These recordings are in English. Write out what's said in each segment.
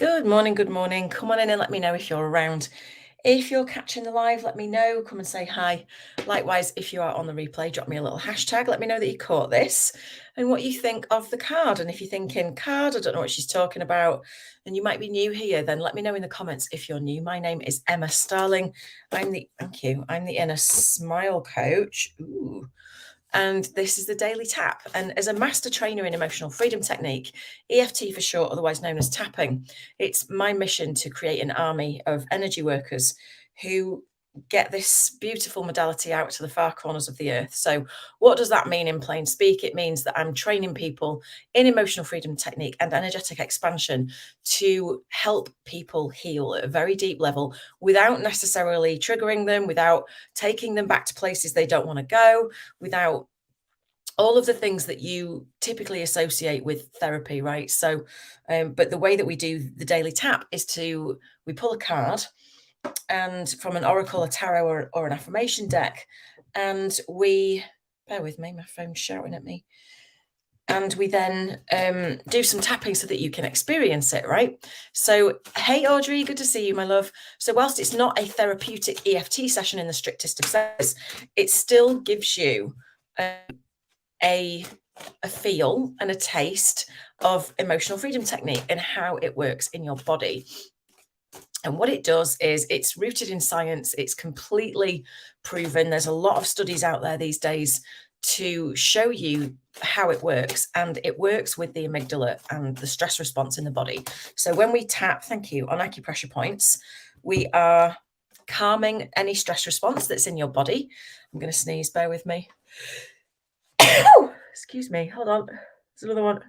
Good morning, good morning. Come on in and let me know if you're around. If you're catching the live, let me know. Come and say hi. Likewise, if you are on the replay, drop me a little hashtag. Let me know that you caught this and what you think of the card. And if you're thinking, card, I don't know what she's talking about, and you might be new here, then let me know in the comments if you're new. My name is Emma Starling. Thank you. I'm the Inner Smile Coach. Ooh. And this is the Daily Tap. And as a master trainer in emotional freedom technique, EFT for short, otherwise known as tapping, it's my mission to create an army of energy workers who get this beautiful modality out to the far corners of the earth. So what does that mean in plain speak? It means that I'm training people in emotional freedom technique and energetic expansion to help people heal at a very deep level without necessarily triggering them, without taking them back to places they don't want to go, without all of the things that you typically associate with therapy, right? So, but the way that we do the daily tap is we pull a card and from an oracle, a tarot, or an affirmation deck, and bear with me, my phone's shouting at me. And we then do some tapping so that you can experience it, right? So, hey, Audrey, good to see you, my love. So whilst it's not a therapeutic EFT session in the strictest of sense, it still gives you a feel and a taste of emotional freedom technique and how it works in your body. And what it does is it's rooted in science. It's completely proven. There's a lot of studies out there these days to show you how it works. And it works with the amygdala and the stress response in the body. So when we tap, thank you, on acupressure points, we are calming any stress response that's in your body. I'm going to sneeze, bear with me. Excuse me, hold on. There's another one.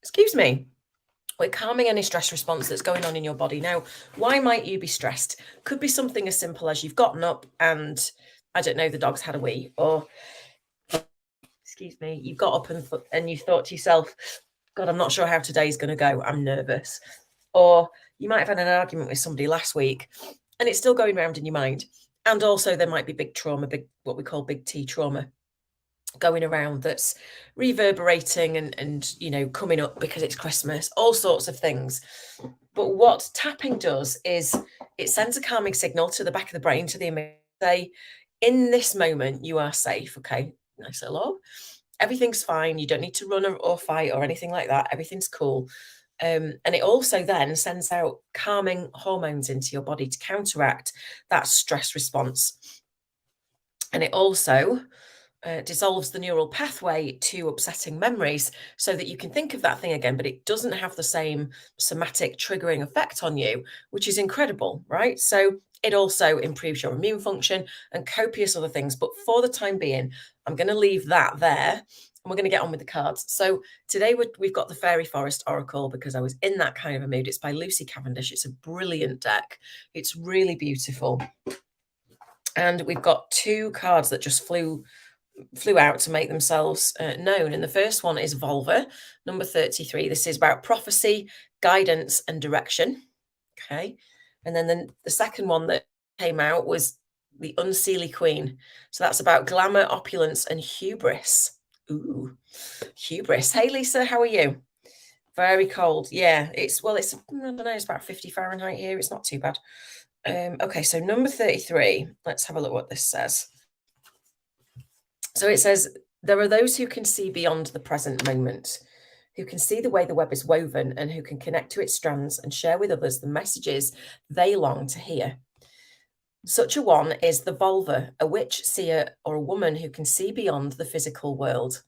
Excuse me. We're calming any stress response that's going on in your body. Now, why might you be stressed? Could be something as simple as you've gotten up and, I don't know, the dog's had a wee, or, excuse me, you've got up and you thought to yourself, God, I'm not sure how today's going to go. I'm nervous. Or you might have had an argument with somebody last week and it's still going around in your mind. And also there might be big trauma, what we call big T trauma going around that's reverberating and coming up because it's Christmas, all sorts of things. But what tapping does is it sends a calming signal to the back of the brain, to the amygdala, say, in this moment you are safe. Okay, nice little log. Everything's fine. You don't need to run or fight or anything like that. Everything's cool. And it also then sends out calming hormones into your body to counteract that stress response. And it also dissolves the neural pathway to upsetting memories so that you can think of that thing again, but it doesn't have the same somatic triggering effect on you, which is incredible, right? So it also improves your immune function and copious other things. But for the time being, I'm going to leave that there and we're going to get on with the cards. So today we've got the Fairy Forest Oracle because I was in that kind of a mood. It's by Lucy Cavendish. It's a brilliant deck. It's really beautiful. And we've got two cards that just flew out to make themselves known. And the first one is Volva, number 33. This is about prophecy, guidance, and direction. Okay. And then the second one that came out was the Unseelie Queen. So that's about glamour, opulence, and hubris. Ooh, hubris. Hey, Lisa, how are you? Very cold. Yeah, I don't know, it's about 50 Fahrenheit here. It's not too bad. Okay, so number 33. Let's have a look what this says. So it says, there are those who can see beyond the present moment, who can see the way the web is woven and who can connect to its strands and share with others the messages they long to hear. Such a one is the Volva, a witch, seer, or a woman who can see beyond the physical world.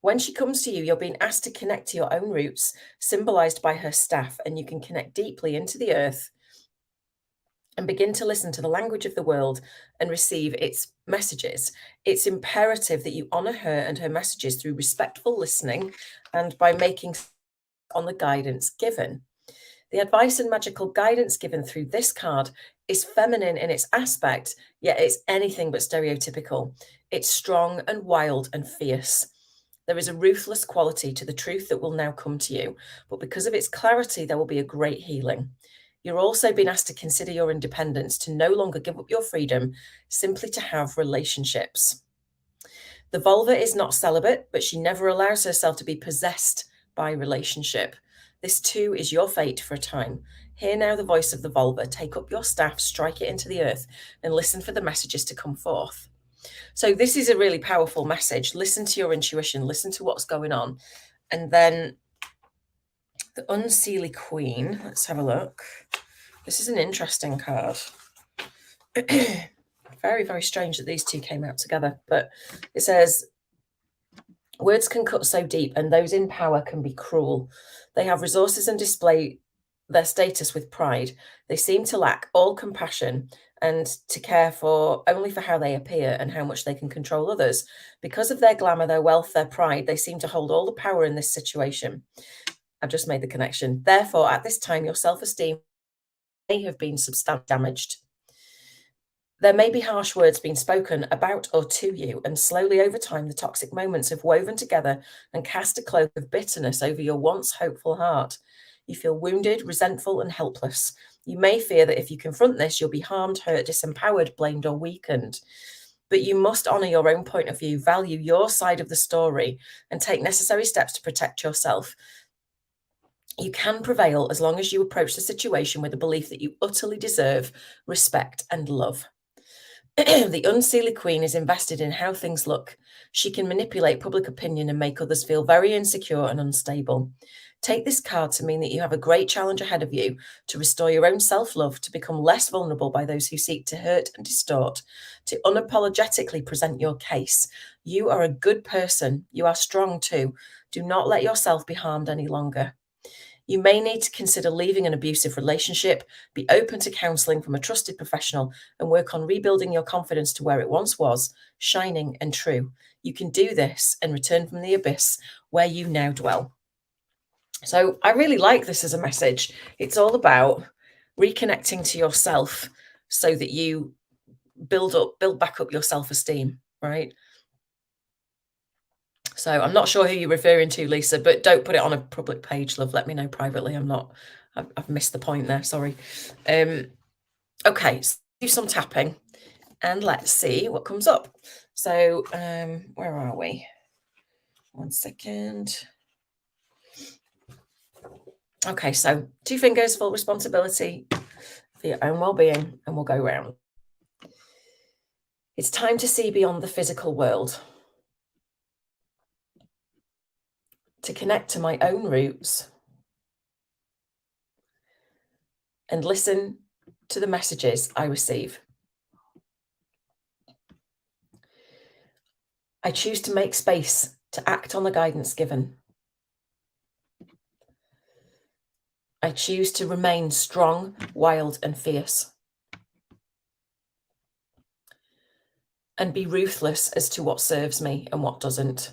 When she comes to you, you're being asked to connect to your own roots, symbolized by her staff, and you can connect deeply into the earth and begin to listen to the language of the world and receive its messages. It's imperative that you honor her and her messages through respectful listening and by making on the guidance given. The advice and magical guidance given through this card is feminine in its aspect, yet it's anything but stereotypical. It's strong and wild and fierce. There is a ruthless quality to the truth that will now come to you, but because of its clarity, there will be a great healing. You're also being asked to consider your independence, to no longer give up your freedom, simply to have relationships. The vulva is not celibate, but she never allows herself to be possessed by relationship. This too is your fate for a time. Hear now the voice of the vulva. Take up your staff, strike it into the earth, and listen for the messages to come forth. So this is a really powerful message. Listen to your intuition, listen to what's going on. And then the Unseelie Queen, let's have a look. This is an interesting card. Very, very strange that these two came out together, but it says, words can cut so deep, and those in power can be cruel. They have resources and display their status with pride. They seem to lack all compassion and to care for only for how they appear and how much they can control others. Because of their glamour, their wealth, their pride, they seem to hold all the power in this situation. I've just made the connection. Therefore, at this time, your self-esteem may have been substantially damaged. There may be harsh words being spoken about or to you, and slowly over time, the toxic moments have woven together and cast a cloak of bitterness over your once hopeful heart. You feel wounded, resentful, and helpless. You may fear that if you confront this, you'll be harmed, hurt, disempowered, blamed, or weakened. But you must honor your own point of view, value your side of the story, and take necessary steps to protect yourself. You can prevail as long as you approach the situation with the belief that you utterly deserve respect and love. The Unseelie Queen is invested in how things look. She can manipulate public opinion and make others feel very insecure and unstable. Take this card to mean that you have a great challenge ahead of you to restore your own self-love, to become less vulnerable by those who seek to hurt and distort, to unapologetically present your case. You are a good person. You are strong too. Do not let yourself be harmed any longer. You may need to consider leaving an abusive relationship, be open to counseling from a trusted professional, and work on rebuilding your confidence to where it once was, shining and true. You can do this and return from the abyss where you now dwell. So I really like this as a message. It's all about reconnecting to yourself so that you build back up your self-esteem, right? So I'm not sure who you're referring to, Lisa, but don't put it on a public page, love. Let me know privately. I've missed the point there. Sorry. Okay, so do some tapping and let's see what comes up. So where are we? 1 second. Okay, so 2 fingers, full responsibility for your own well-being, and we'll go round. It's time to see beyond the physical world, to connect to my own roots and listen to the messages I receive. I choose to make space to act on the guidance given. I choose to remain strong, wild, and fierce, and be ruthless as to what serves me and what doesn't.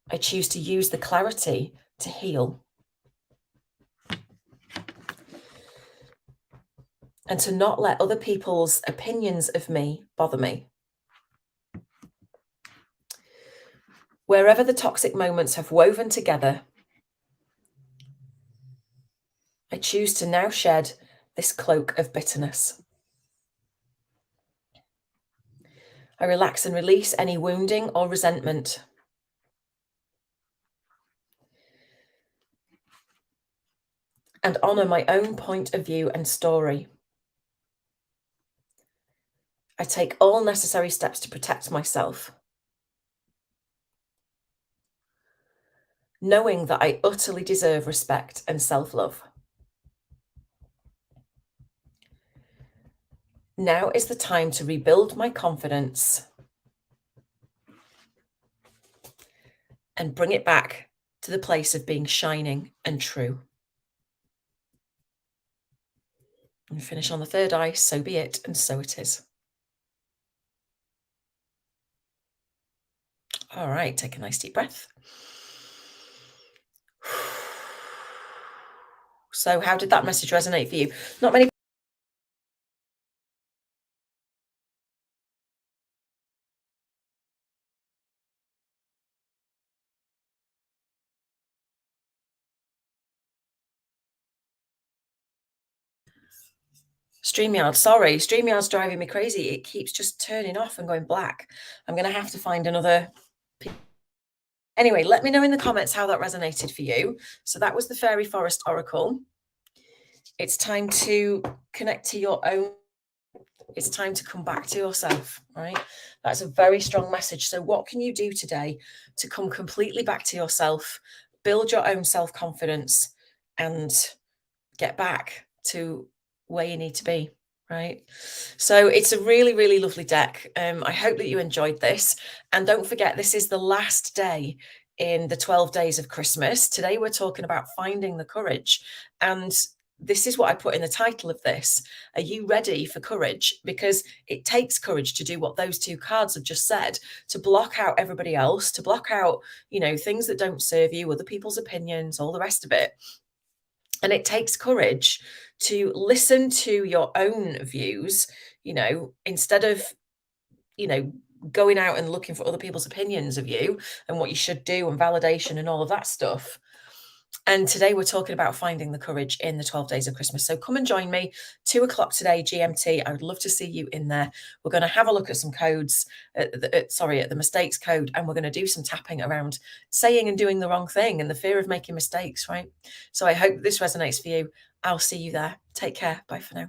I choose to use the clarity to heal and to not let other people's opinions of me bother me. Wherever the toxic moments have woven together, I choose to now shed this cloak of bitterness. I relax and release any wounding or resentment. And honor my own point of view and story. I take all necessary steps to protect myself, knowing that I utterly deserve respect and self-love. Now is the time to rebuild my confidence and bring it back to the place of being shining and true. And finish on the third eye, so be it, and so it is. All right, take a nice deep breath. So how did that message resonate for you? Not many StreamYard, sorry, StreamYard's driving me crazy. It keeps just turning off and going black. I'm going to have to find another. Anyway, let me know in the comments how that resonated for you. So that was the Fairy Forest Oracle. It's time to connect to your own. It's time to come back to yourself, right? That's a very strong message. So what can you do today to come completely back to yourself, build your own self-confidence, and get back to where you need to be, right? So it's a really, really lovely deck. I hope that you enjoyed this. And don't forget, this is the last day in the 12 days of Christmas. Today, we're talking about finding the courage. And this is what I put in the title of this. Are you ready for courage? Because it takes courage to do what those two cards have just said, to block out everybody else, to block out, things that don't serve you, other people's opinions, all the rest of it. And it takes courage to listen to your own views, instead of, going out and looking for other people's opinions of you and what you should do and validation and all of that stuff. And today we're talking about finding the courage in the 12 days of Christmas. So come and join me, 2:00 today, GMT. I would love to see you in there. We're going to have a look at some codes, at the mistakes code, and we're going to do some tapping around saying and doing the wrong thing and the fear of making mistakes, right? So I hope this resonates for you. I'll see you there. Take care. Bye for now.